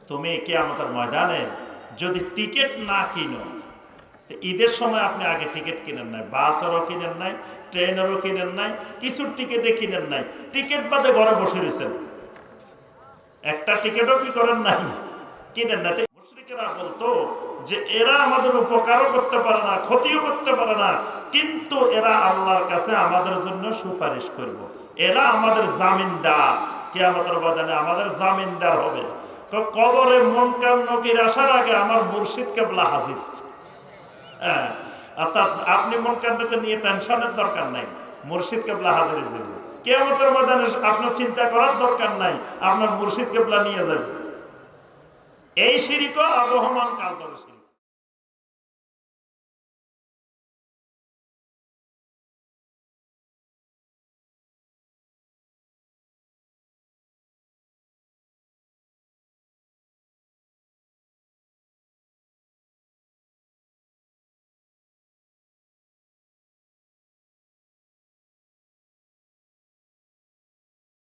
তুমি কিয়ামতের ময়দানে যদি টিকিট না কিনো, ঈদের সময় আপনি আগে টিকিট কিনেন নাই, বাসেরও কিনেন নাই, ট্রেনেরও কিনেন নাই, কিছু টিকিটে কিনেন নাই, টিকিট বাদে ঘরে বসে রয়েছেন, একটা টিকিটও কি করেন নাই, কিনেন না। মুশরিকেরা বলতো যে এরা আমাদের উপকারও করতে পারে না, ক্ষতিও করতে পারে না, কিন্তু এরা আল্লাহর কাছে আমাদের জন্য সুপারিশ করব, এরা আমাদের জামিনদার, কিয়ামতের ময়দানে আমাদের জামিনদার হবে। তো কবরে মুনকার নকির আসার আগে আমার মুর্শিদ কেবলা হাজির। হ্যাঁ, অর্থাৎ আপনি মুনকার নকির নিয়ে টেনশনের দরকার নাই, মুর্শিদ কেবলা হাজির হয়ে যাবে। কিয়ামতের ময়দানে আপনার চিন্তা করার দরকার নাই, আপনার মুর্শিদ কেবলা নিয়ে যাবে। এই শিরকও আবহমান কাল ধরে ছিল।